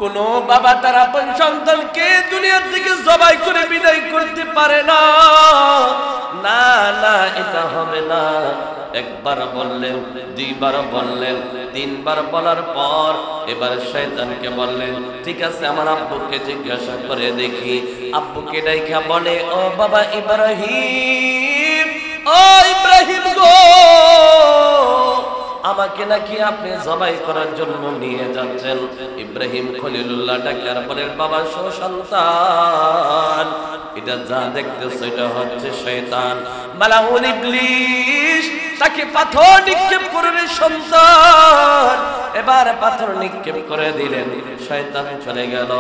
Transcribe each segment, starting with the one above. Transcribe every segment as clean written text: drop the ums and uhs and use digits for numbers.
কোন বাবা তার আপন সন্তানকে দুনিয়ার থেকে জবাই করে বিদায় করতে পারে না। না না, এটা হবে না। একবার বললেন, দুইবার বললেন, তিনবার বলার পর এবার শয়তানকে বললেন, ঠিক আছে আমার আব্বুকে জিজ্ঞাসা করে দেখি। আব্বুকে ডাইকা বলে, ও বাবা ইব্রাহিম, ও ইব্রাহিম গো, আমাকে নাকি আপনি জবাই করার জন্য নিয়ে যাচ্ছেন। ইব্রাহিম খলিলুল্লাহ ডাকার বলেন, বাবা সন্তান, এটা যা দেখতেছো এটা হচ্ছে শয়তান, মালাউন ইবলিস। তাকে পাথর নিক্ষেপ করে সন্তান, এবার পাথর নিক্ষেপ করে দিলেন, শয়তান চলে গেল।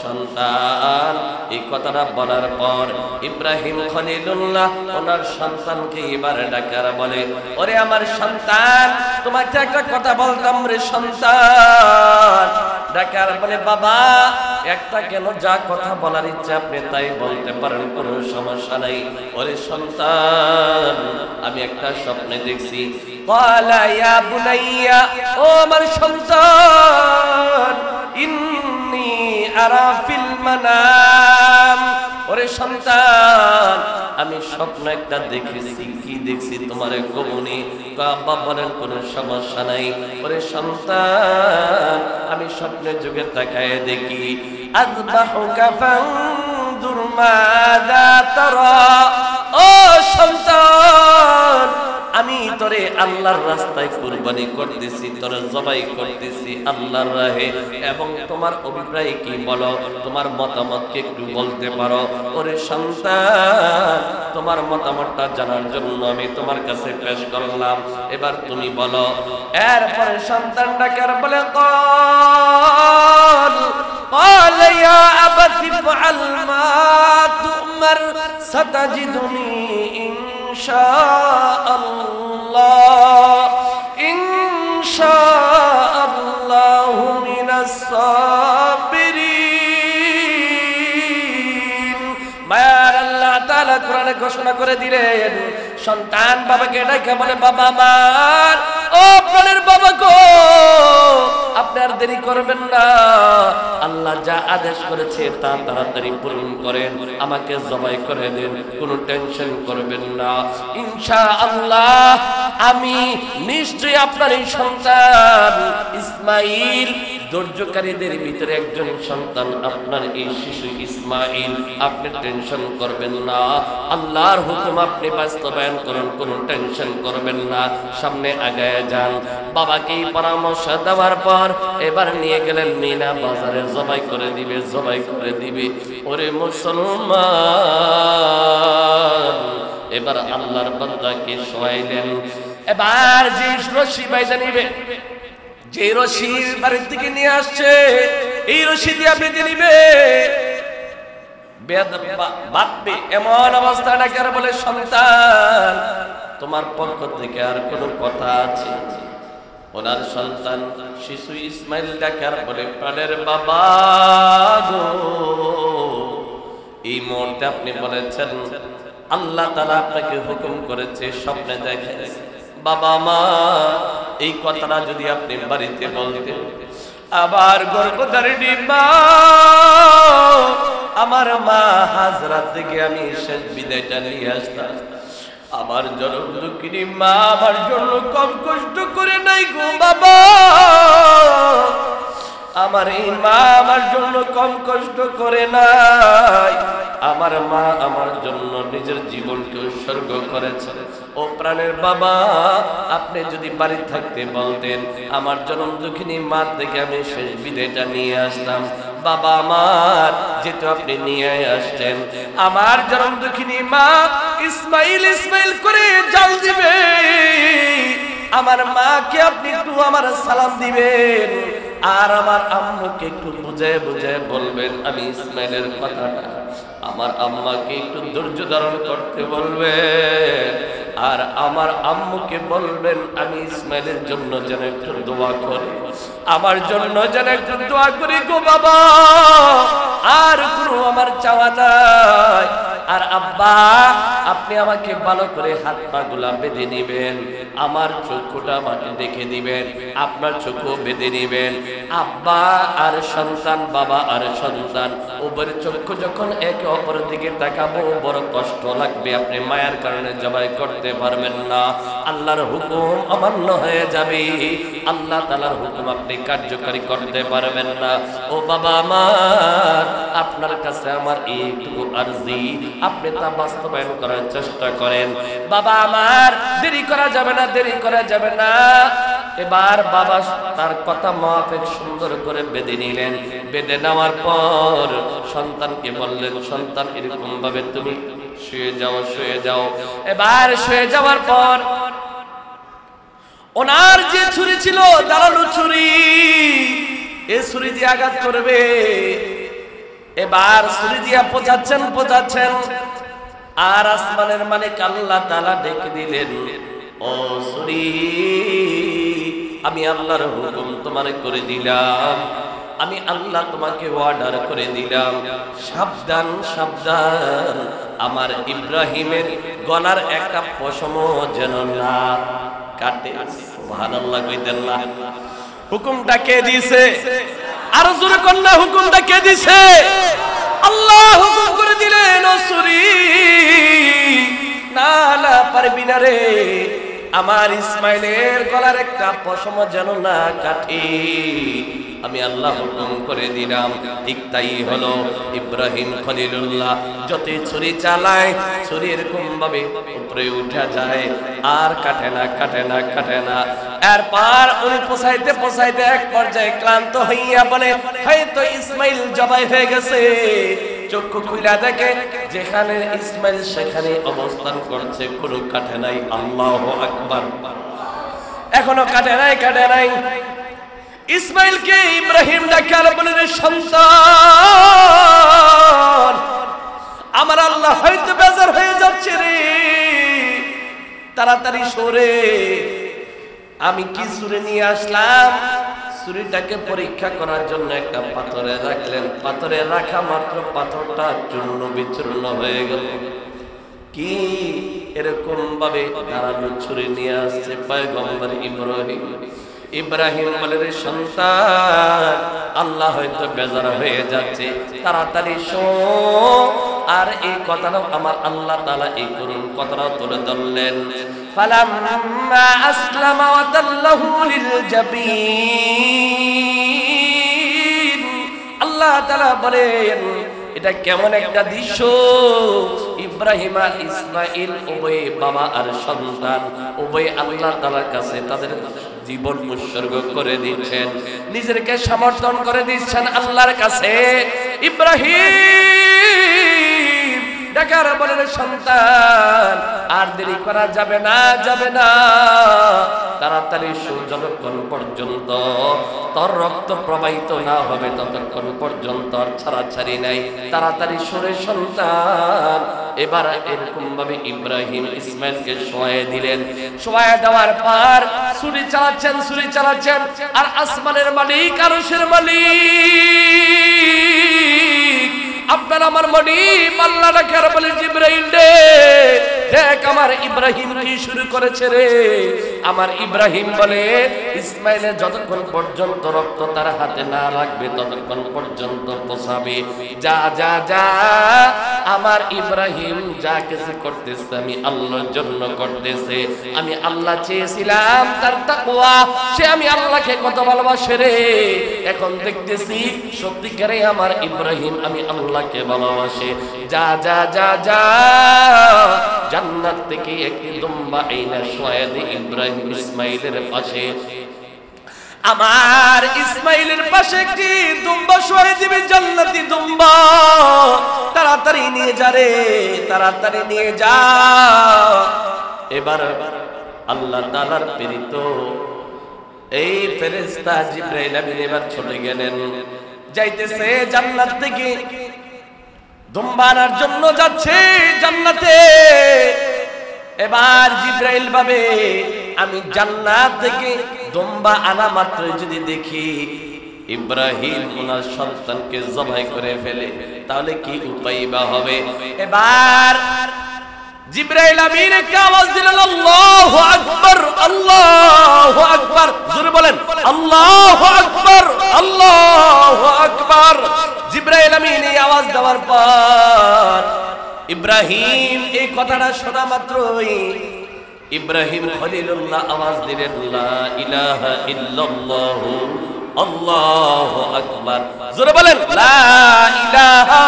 সন্তান এই কথাটা বলার পর ইব্রাহিম খলিলুল্লাহ ওনার সন্তানকে এবার ডাকার বলে, ওরে আমার সন্তান, তোমাকে একটা কথা বলতাম রে সন্তান। ডাকার বলে, বাবা একটা কেন, যা কথা বলার ইচ্ছা আপনি তাই বলতে পারেন, কোনো সমস্যা নাই। ওরে সন্তান, আমি একটা স্বপ্নে দেখছি। ক্বালা ইয়া বুনাইয়া, ও আমার সন্তান, ইন্নী আরা ফিল মানাম। ওরে সন্তান, আমি স্বপ্ন একটা দেখেছি। কি দেখছি তোমারে কবুনি? বাবা বলেন কোনো সমস্যা নাই। ওরে সন্তান, আমি স্বপ্নের যুগে তাকায় দেখি, আযবাহুকা ফানজুর মাযা তারা। ও সন্তান, আমি তোরে আল্লাহর রাস্তায় কুরবানি করতেছি, তোরে জবাই করতেছি আল্লাহর রাহে, এবং তোমার অভিপ্রায় কি বলো, তোমার মতামতকে একটু বলতে পারো। ওরে সন্তান, তোমার মতামতটা জানার জন্য আমি তোমার কাছে পেশ করলাম, এবার তুমি বলো। এরপরে সন্তান ডাকার বলে, قال يا أبت افعل ما تؤمر ستجدني إن شاء الله من الصابرين। মায়ার আল্লাহ তাআলা কোরআনে ঘোষণা করে দিলেন, সন্তান বাবাকে ডাকে বলে, বাবা আমার, ও প্রাণের বাবা গো, আপনি আর দেরি করবেন না, আল্লাহ যা আদেশ করেছে তা তাড়াতাড়ি পূরণ করেন, আমাকে জবাই করে দেন, কোনো টেনশন করবেন না। ইনশাআল্লাহ আমি নিশ্চয়ই আপনার এই সন্তান ইসমাইল, ধৈর্যকারীদের ভিতরে একজন সন্তান, আপনার এই শিশু ইসমাইল, আপনি টেনশন করবেন না, আল্লাহর হুকুম আপনি বাস্তবায়ন করুন, কোনো টেনশন করবেন না, সামনে আগায় যান। বাবাকে পরামর্শ দেওয়ার পর এবার নিয়ে গেলেন মিনা বাজারে, জবাই করে দিবে, জবাই করে দিবে। ওরে মুসলমান, এবার আল্লাহর বান্দাকে শোয়াইলেন। এবার যে রশি বাইজা নিবে, যে রশি বাড়ির থেকে নিয়ে আসছে, এই রশি দিয়ে বেঁধে নিবে, বাঁধবে। এমন অবস্থা ডাকার বলে, সন্তান তোমার পক্ষ থেকে আর কোনো কথা আছে? ওনার সন্তান শিশু ইসমাইল ডাকার বলে, প্রাণের বাবা গো, এই মুহূর্তে আপনি বলেছেন আল্লাহ তাআলা আপনাকে হুকুম করেছে, স্বপ্নে দেখেছে। বাবা মা, এই কথাটা যদি আপনি বাড়িতে বলতেন, আবার গর্ভধারিণী মা, আমার মা হাজরা থেকে আমি শেষ বিদায়টা নিয়ে আসতাম, আমার জনম দুঃখিনী মা আমার জন্য কম কষ্ট করে নাই গো বাবা, আমার এই মা আমার জন্য কম কষ্ট করে নাই, আমার মা আমার জন্য নিজের জীবনকে উৎসর্গ করেছে। ও প্রাণের বাবা, আপনি যদি বাড়ি থাকতে বলতেন, আমার জনম দুঃখিনী মা থেকে আমি শেষ বিদায়টা নিয়ে আসতাম। বাবা আমার, যেহেতু আপনি নিয়ে আসছেন, আমার জনম দুঃখিনী মা ইসমাইল ইসমাইল করে জাল দিবে, আমার মাকে আপনি একটু আমার সালাম দিবেন, আর আমার আম্মুকে একটু বুঝায় বুঝায় বলবেন আমি ইসমাইলের কথাটা, আমার আম্মাকে একটু ধৈর্য ধারণ করতে বলবেন, আর আমার আম্মুকে বলবেন আমি ইসমাইলের জন্য যেন একটু দোয়া করি, আমার জন্য যেন একটু দোয়া করি গো বাবা, আর কোনো আমার চাওয়া নাই। আর আব্বা আপনি আমাকে ভালো করে হাত পা গুলা বেঁধে নিবেন, আমার চক্ষুটা মাটি দেখে দিবেন, আপনার চক্ষু বেঁধে নিবেন। আব্বা আর সন্তান, বাবা আর সন্তান উভয়ের চক্ষু যখন একে অপরের দিকে তাকাবো বড় কষ্ট লাগবে, আপনি মায়ার কারণে জবাই করতে পারবেন না, আল্লাহর হুকুম অমান্য হয়ে যাবে, আল্লাহ তাআলার হুকুম আপনি কার্যকরী করতে পারবেন না। ও বাবা আমার, আপনার কাছে আমার এইটুকু আরজি, আপনি তা বাস্তবায়ন করার চেষ্টা করেন। বাবা আমার, দেরি করা যাবে না, দেরি করা যাবে না। এবার বাবা তার কথা মাফিক সুন্দর করে বেঁধে নিলেন। বেঁধে নেওয়ার পর সন্তানকে বললেন, সন্তান এরকম ভাবে তুমি শুয়ে যাও, শুয়ে যাও। এবার শুয়ে যাওয়ার পর ওনার যে ছুরি ছিল, ধারালো ছুরি, এই ছুরি দিয়ে আঘাত করবে। এবার ছুরি দিয়া পচাচ্ছেন, পচাচ্ছেন, আর আসমানের মালিক আল্লাহ তাআলা ডেকে দিলেন, ও ছুরি, আমি আল্লাহর হুকুম তোমারে করে দিলাম, আমি আল্লাহ তোমাকে অর্ডার করে দিলাম, সাবধান সাবধান, আমার ইব্রাহিমের গলার একটা পশম যেন না কাটে। সুবহানাল্লাহ কইতেন না? হুকুমটা কে দিয়েছে? আর জোরে কন্যা, হুকুমটা কে দিয়েছে? আল্লাহ হুকুম করে দিলেন, ও ছুরি, না না পারবি না রে, আমার ইসমাইলের গলার একটা পশম যেন না কাটে, আমি আল্লাহ হুকুম করে দিলাম। ঠিক তাই হলো। ইব্রাহিম খলিলুল্লাহ যতই ছুরি চালায়, ছুরি এরকম ভাবে উপরে উঠে যায়, আর কাটে না, কাটে না, কাটে না। এরপর উনি পোছাইতে পোছাইতে এক পর্যায়ে ক্লান্ত হইয়া বলে, হয়তো ইসমাইল জবাই হয়ে গেছে। চক্ষু খুইলা দেখে যেখানে ইসমাইল সেখানে অবস্থান করছে, কোনো কাটে নাই। আল্লাহু আকবার। এখনো কাটে নাই, কাটে নাই। ইসমাইলকে ইব্রাহিম ডাকার বলেন, সন্তান, আমার আল্লাহ হয়তো বেজার হয়ে যাচ্ছে রে, তাড়াতাড়ি সরে। আমি কি ছুরি নিয়ে আসলাম, ছুরিটাকে পরীক্ষা করার জন্য একটা পাথরে রাখলেন। পাথরে রাখা মাত্র পাথরটা চূর্ণ বিচূর্ণ হয়ে গেল। কি এরকম ভাবে ধারালো ছুরি নিয়ে আসছে পয়গম্বর ইব্রাহিম। ইব্রাহিম বলে, রে সন্তান, আল্লাহ হয়তো বেজার হয়ে যাচ্ছে, তাড়াতাড়ি শোন। আর এই কথাটা আমার আল্লাহ তাআলা এই করুন কথাটাও তুলে ধরলেন। ফালাম্মা আসলামা ওয়া তাল্লাহু লিল জাবিন, আল্লাহ তাআলা বলেন, এটা কেমন একটা দৃশ্য। ইব্রাহিম আর ইসমাইল উভয় বাবা আর সন্তান উভয় আল্লাহ তাআলার কাছে তাদের জীবন উৎসর্গ করে দিচ্ছেন, নিজেকে সমর্পণ করে দিচ্ছেন আল্লাহর কাছে। ইব্রাহিম ডাকার বলেন, সন্তান, আর দেরি করা যাবে না, যাবে না, তাড়াতাড়ি যতক্ষণ পর্যন্ত তোর রক্ত প্রবাহিত না হবে ততক্ষণ পর্যন্ত আর ছাড়াছাড়ি নাই, তাড়াতাড়ি সরে সন্তান। এবার এরকম ভাবে ইব্রাহিম ইসমাইলকে শোয়ায় দিলেন। শোয়ায় দেওয়ার পর ছুরি চালাচ্ছেন, ছুরি চালাচ্ছেন, আর আসমানের মালিক, আরশের মালিক, আপনার আমার মালিক আল্লাহ রাখার বলে, জিবরাইল রে, দেখ আমার ইব্রাহিম কি শুরু করেছে রে। আমার ইব্রাহিম বলে, ইসমাইলে যতক্ষণ পর্যন্ত রক্ত তার হাতে না লাগবে ততক্ষণ পর্যন্ত পোষাবে। যা যা যা, আমার ইব্রাহিম যা কিছু করতেছে আমি আল্লাহর জন্য করতেছে। আমি আল্লাহ চেয়েছিলাম তার তাকওয়া, সে আমি আল্লাহকে কত ভালোবাসে রে। এখন দেখতেছি সত্যিকারে আমার ইব্রাহিম আমি আল্লাহকে ভালোবাসে। যা যা যা যা, জান্নাত থেকে একটি দুম্বা আইনা শোয়া দে ইব্রাহিম ইসমাইলের পাশে। আমার ইসমাইলের পাশে একটি দুম্বা শোয়া দিবে, জান্নাতি দুম্বা। তাড়াতাড়ি নিয়ে যা রে, তাড়াতাড়ি নিয়ে যা। এবার আল্লাহ তাআলার প্রেরিত এই ফেরেশতা জিবরাইল আমিন এবার চলে গেলেন, যাইতেছে জান্নাত থেকে দুম্বা আনার জন্য যাচ্ছে জান্নাতে। এবার জিবরাইল ভাবে, আমি জান্নাত থেকে দুম্বা আনা মাত্র যদি দেখি ইব্রাহিম ওনার সন্তানকে জবাই করে ফেলে, তাহলে কি উপায় বা হবে। এবার জিবরাইল আমিন একটা আওয়াজ দিলেন, আল্লাহু আকবার, আল্লাহু আকবার। জোরে বলেন, আল্লাহু আকবার, আল্লাহু আকবার। জিবরাইল আমিন এই আওয়াজ দেওয়ার পর ইব্রাহিম এই কথাটা শোনা মাত্রই ইব্রাহিম খলিলুল্লাহ আওয়াজ দিলেন, লা ইলাহা ইল্লাল্লাহু আল্লাহু আকবার। জোরে বলেন, লা ইলাহা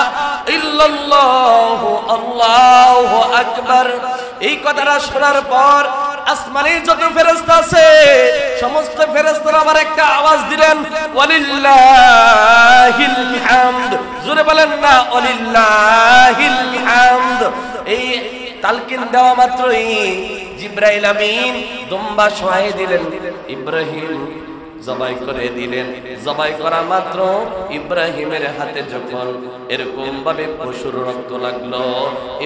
ইল্লাল্লাহু আল্লাহু আকবার। এই কথাটা শোনার পর আসমানের যত ফেরেশতা আছে সমস্ত ফেরেশতারা আবার একটা আওয়াজ দিলেন, ওয়ালিল্লাহিল হামদ। জোরে বলেন না, ওয়ালিল্লাহিল হামদ। এই তালকিন দেওয়া মাত্রই জিবরাইল আমিন দুম্বা শোয়াই দিলেন, ইব্রাহিম জবাই করে দিলেন। জবাই করা মাত্র ইব্রাহিমের হাতে যখন এরকম ভাবে পশুর রক্ত লাগলো,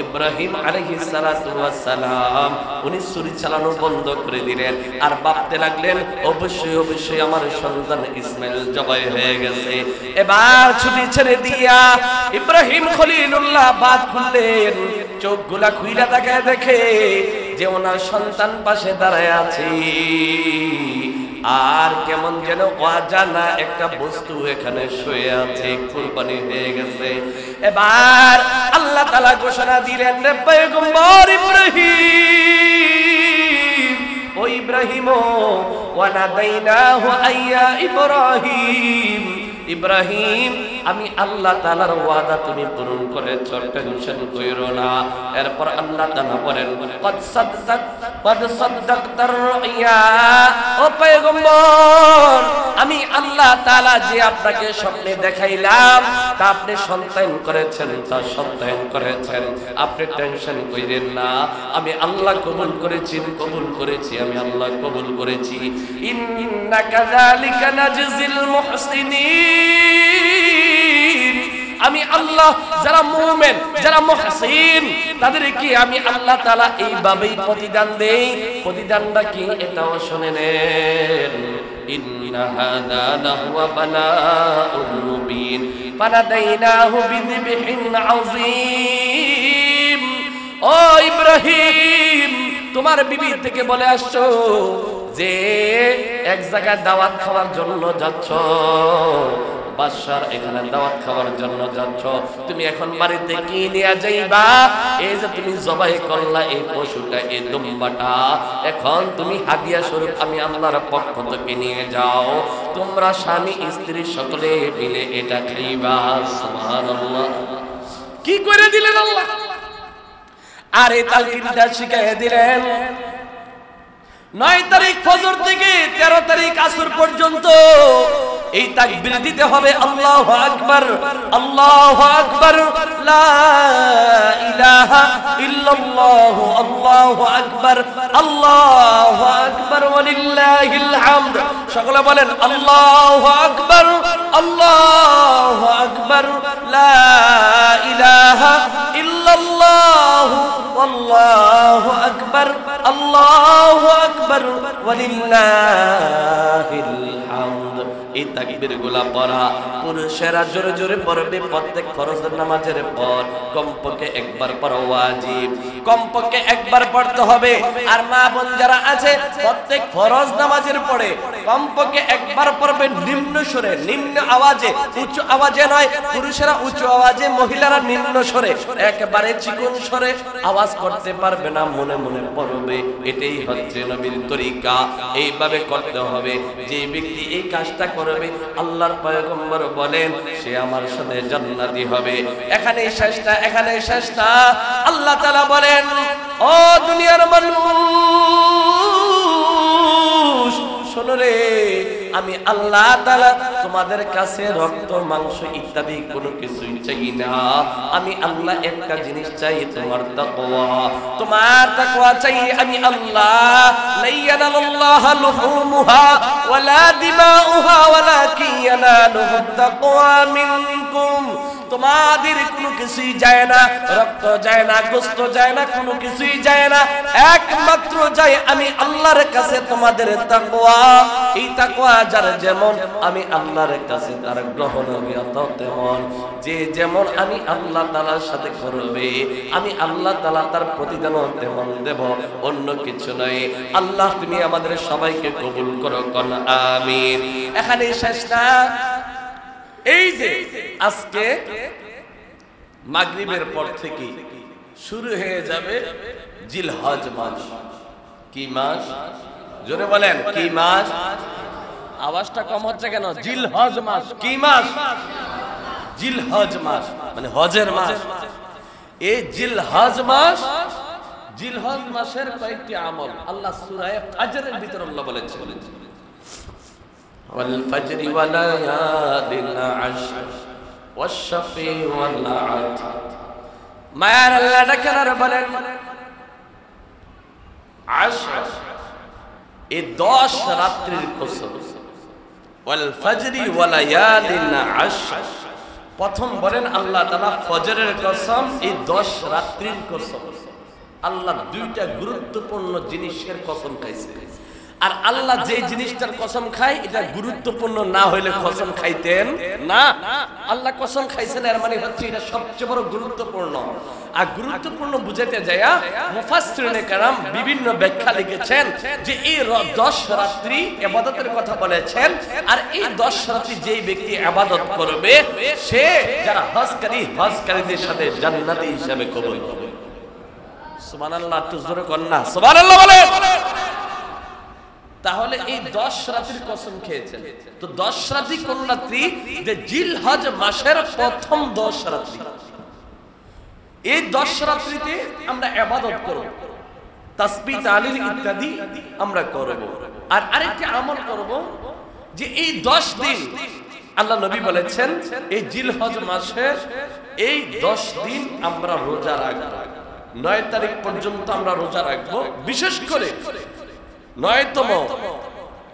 ইব্রাহিম আলাইহিস সালাতু ওয়াস সালাম উনি ছুরি চালানো বন্ধ করে দিলেন আর ভাবতে লাগলেন, অবশ্যই অবশ্যই আমার সন্তান ইসমাইল জবাই হয়ে গেছে। এবার ছুরি ছেড়ে দিয়া ইব্রাহিম খলিলুল্লাহ বাত খুললেন, চোখগুলা খুইলা তাকায় দেখে যে ওনার সন্তান পাশে দাঁড়ায় আছে, আর কেমন যেন অজানা একটা বস্তু এখানে শুয়ে আছে, কুরবানি হয়ে গেছে। এবার আল্লাহ তাআলা ঘোষণা দিলেন, রে পয়গম্বর ইব্রাহিম, ও ইব্রাহিম, ওয়া নাদাইনাহু আইয়া ইব্রাহিম, ইব্রাহিম আমি আল্লাহ তাআলার ওয়াদা তুমি পূরণ করেছো, টেনশন কইরো না। এরপর আল্লাহ তাআলা বলেন, কদ সাদ্দাকতার রুইয়া, ও পয়গম্বর আমি আল্লাহ তাআলা যে আপনাকে স্বপ্নে দেখাইলাম তা আপনি সন্তান করেছেন, তা সন্তান করেছেন, আপনি টেনশন কইরেন না, আমি আল্লাহ কবুল করেছি, কবুল করেছি, আমি আল্লাহ কবুল করেছি। ইন্না কাযালিকা নাজজিল মুহসিনিন, আমি আল্লাহ যারা মুমিন যারা মুহসিন তাদেরকে আমি আল্লাহ তাআলা এইভাবেই প্রতিদান দেই। প্রতিদানটা কি এটাও শুনে নেন, ইন্না হাযা লাহুয়া বালাউল মুবিন ফানাদাইনাহু বিযিবহিন আযীম। ও ইব্রাহিম, তোমার বিবি থেকে বলে আসছো যে এক জায়গায় দাওয়াত খাওয়ার জন্য যাচ্ছ, বাদশার এখানে দাওয়াত খাওয়ার জন্য যাচ্ছ, তুমি এখন বাড়িতে কি নিয়ে যাইবা? এই যে তুমি জবাই করলা এই পশুটা, এই দুম্বাটা, এখন তুমি হাদিয়া স্বরূপ আমি আল্লাহর পক্ষ থেকে নিয়ে যাও, তোমরা স্বামী স্ত্রী সকলে মিলে এটা খাইবা। সুবহানাল্লাহ, কি করে দিলেন আল্লাহ! আর এই তালকিনটা শিখাইয়া দিলেন 9 তারিখ ফজর থেকে 13 তারিখ আসর পর্যন্ত এই তাকবীর দিতে হবে, আল্লাহু আকবার, আল্লাহু আকবার, লা ইলাহা ইল্লাল্লাহ, আল্লাহু আকবার, আল্লাহু আকবার, ওয়ালিল্লাহিল হামদ। সকলে বলেন, আল্লাহু আকবার, আল্লাহু আকবার, লা ইলাহা ইল্লাল্লাহ, আল্লাহু আকবার, আল্লাহু আকবার, ওয়ালিল্লাহিল হামদ। এই তাকবীরগুলো পড়া পুরুষেরা জোরে জোরে পড়বে প্রত্যেক ফরজের নামাজের পর, কমপক্ষে একবার পড়া ওয়াজিব, কমপক্ষে একবার পড়তে হবে। আর মা বোন যারা আছে প্রত্যেক ফরজ নামাজের পরে কমপক্ষে একবার পড়বে নিম্ন সুরে, নিম্ন আওয়াজে, উচ্চ আওয়াজে নয়। পুরুষেরা উচ্চ আওয়াজে, মহিলারা নিম্ন সুরে, একেবারে চিকন সুরে আওয়াজ করতে পারবে না, মনে মনে পড়বে। এটাই হচ্ছে নবীর তরিকা, এইভাবে করতে হবে। যে ব্যক্তি এই কাজটা করবে আল্লাহর পয়গম্বর বলেন সে আমার সাথে জান্নাতি হবে। এখানে শেষ না, এখানে শেষ না। আল্লাহ তাআলা বলেন, ও দুনিয়ার মানুষ শোনো রে, আমি আল্লাহ তাআলা তোমাদের কাছে রক্ত মাংস ইত্যাদি কোনো কিছুই চাই না, আমি আল্লাহ একটা জিনিস চাই, তোমার তাকওয়া, তোমার তাকওয়া চাই আমি আল্লাহ। লাইয়ানাল্লাহু লুহুমুহা ওয়ালা দিমাউহা ওয়ালাকিন ইয়ানালুহু তাকওয়া মিনকুম। তোমাদের কোনো কিছুই যায় না, রক্ত যায় না, গোশত যায় না, কোনো কিছুই যায় না, একমাত্র যায় আমি আল্লাহর কাছে তোমাদের তাকওয়া। এই তাকওয়া যার যেমন আমি আল্লাহর কাছে তার গ্রহণীয় তেমন। যে যেমন আমি আল্লাহ তাআলার সাথে করবে, আমি আল্লাহ তাআলা তার প্রতিদান তেমন দেব, অন্য কিছু নয়। আল্লাহ তুমি আমাদের সবাইকে কবুল করো, কোন আমিন। এখানে শেষ না, এই যে আজকে মাগরিবের পর থেকে শুরু হয়ে যাবে জিলহজ মাস। কি মাস? জোরে বলেন, কি মাস? আওয়াজটা কম হচ্ছে কেন? জিলহজ মাস। কি মাস? জিলহজ মাস, মানে হজের মাস। এই জিলহজ মাস, জিলহজ মাসের কয়েকটি আমল আল্লাহ সূরা ফাজরের ভিতর আল্লাহ বলেছেন, ওয়াল ফাজরি ওয়া লায়ালিন আশর ওয়াশ শাফি ওয়াল আতর। মায়ার আল্লাহ ডাকেন আর বলেন আশর, এই 10 রাত্রির কসম। ওয়াল ফাজরি ওয়া লায়ালিন আশর, প্রথম বলেন আল্লাহ তাআলা ফজরের কসম, এই 10 রাত্রির কসম। আল্লাহ দুইটা গুরুত্বপূর্ণ জিনিসের কসম খাইছে। আর আল্লাহ যে জিনিসটার কসম খায় এটা গুরুত্বপূর্ণ না হইলে কসম খাইতেন না। আল্লাহ কসম খাইছেন, এর মানে হচ্ছে এটা সবচেয়ে বড় গুরুত্বপূর্ণ। আর গুরুত্বপূর্ণ বুঝাইতে যায়া মুফাসসিরিনে কেরাম বিভিন্ন ব্যাখ্যা লিখেছেন যে এই 10 রাত্রি ইবাদতের কথা বলেছেন। আর এই 10 রাত্রি যেই ব্যক্তি ইবাদত করবে সে যারা হজকারীদের সাথে জান্নাতি হিসাবে কবুল হবে। সুবহানাল্লাহ, একটু জোরে কর না সুবহানাল্লাহ বলেন। তাহলে এই 10 রাত্রির কসম খেয়েছেন। তো 10 রাত্রি কোন রাত্রি? যে জিলহজ মাসের প্রথম 10 রাত্রি। এই 10 রাত্রিতে আমরা ইবাদত করব, তাসবিহ তাহলিল ইত্যাদি আমরা করব। আর আরেকটি আমল করব যে এই 10 দিন আল্লাহ নবী বলেছেন এই জিলহজ মাসের এই 10 দিন আমরা রোজা রাখব। 9 তারিখ পর্যন্ত আমরা রোজা রাখব। বিশেষ করে 9তম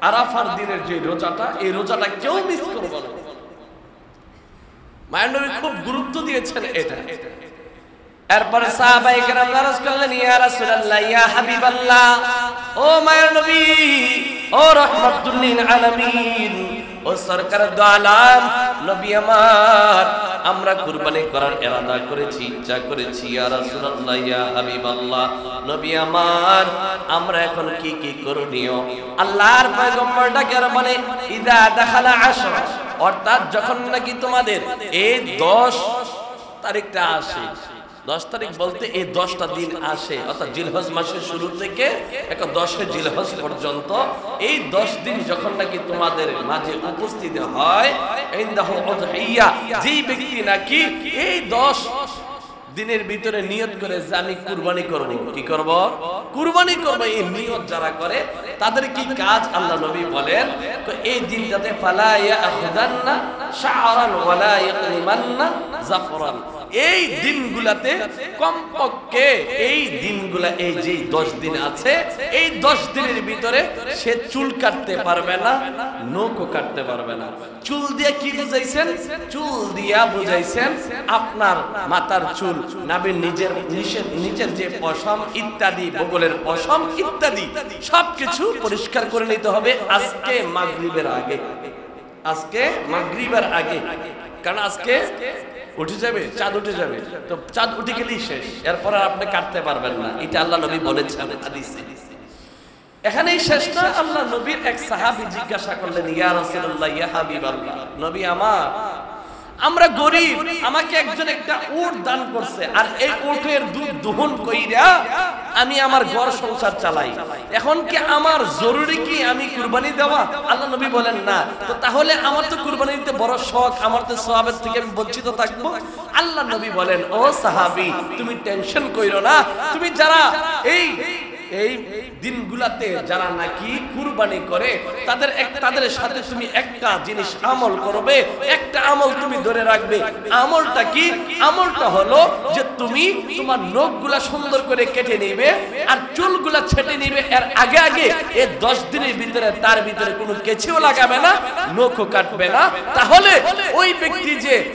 আরাফার দিনের যে রোজাটা, এই রোজাটা কেউ মিস করবে না। মায়ের নবী খুব গুরুত্ব দিয়েছেন এটা। এরপরে সাহাবায়ে কেরাম আরজ করলেন, ইয়া রাসূলুল্লাহ, ইয়া হাবিবাল্লাহ, ও মায়ের নবী, ও রাহমাতুল লিল আলামিন, ও সরকার দু আলম নবী আমার, আমরা কুরবানি করার ইরাদা করেছি, ইচ্ছা করেছি। ইয়া রাসূলুল্লাহ, ইয়া হাবিবাল্লাহ, নবী আমার, আমরা এখন কি কি করণীয়? আল্লাহর পয়গম্বর ডাকে বলে, ইদা দাখালা আশর, অর্থাৎ যখন নাকি তোমাদের এই 10 তারিখটা আসে, 10 তারিখ বলতে এই 10টা দিন আসে, অর্থাৎ জিলহজ মাসের শুরু থেকে 10 জিলহজ পর্যন্ত এই 10 দিন যখন নাকি তোমাদের মাঝে উপস্থিত হয়, ইনদাহু উযহিয়া, যেই ব্যক্তি নাকি এই 10 দিনের ভিতরে নিয়ত করে যে আমি কুরবানি করব, কি করব? কুরবানি করব, এই নিয়ত যারা করে তাদের কি কাজ? আল্লাহ নবী বলেন, তো এই দিনটাতে ফালা ইয়াখুদান্না শা'রান ওয়ালা ইয়াকলিমান্না জাফরান, এই দিনগুলাতে কমপক্ষে এই দিনগুলা, এই যে 10 দিন আছে, এই 10 দিনের ভিতরে সে চুল কাটতে পারবে না, নখও কাটতে পারবে না। চুল দিয়ে কি বুঝাইছেন? চুল দিয়া বুঝাইছেন আপনার মাথার চুল, নাভির নিচের যে পশম ইত্যাদি, বগলের পশম ইত্যাদি সবকিছু পরিষ্কার করে নিতে হবে আজকে মাগরিবের আগে। আজকে মাগরিবের আগে, কারণ আজকে উঠে যাবে, চাঁদ উঠে যাবে, তো চাঁদ উঠে গেলেই শেষ, এরপর আর আপনি কাটতে পারবেন না। এটা আল্লাহ নবী বলেছেন হাদিসে। এখানেই শেষ না, আল্লাহ নবীর এক সাহাবী জিজ্ঞাসা করলেন, ইয়া রাসূলুল্লাহ, ইয়া হাবিবাল্লাহ, নবী আমার, আমরা গরিব, আমাকে একজন একটা উট দান করছে, আর এই উটের দুধ দহন কইরা আমি আমার ঘর সংসার চালাই, এখন কি আমার জরুরি কি আমি কুরবানি দেওয়া? আল্লাহ নবী বলেন না। তো তাহলে আমার তো কুরবানি দিতে বড় শখ, আমার তো সওয়াবের থেকে আমি বঞ্চিত থাকবো? আল্লাহ নবী বলেন, ও সাহাবী, তুমি টেনশন কইরো না, তুমি যারা এই এই দিনগুলাতে যারা নাকি কুরবানি করে তাদের সাথে তুমি একটা জিনিস আমল করবে, একটা আমল তুমি ধরে রাখবে। আমলটা কি? আমলটা হলো যে তুমি তোমার নখগুলা সুন্দর করে কেটে নিবে আর চুলগুলা ছেটে নিবে। এর আগে আগে এই 10 দিনের ভিতরে তার ভিতরে কোনো কেচিও লাগাবে না, নখও কাটবে না। তাহলে ওই ব্যক্তি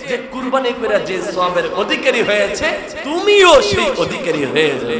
যে কুরবানি করে যে সওয়াবের অধিকারী হয়েছে, তুমিও সেই অধিকারী হয়ে যাবে।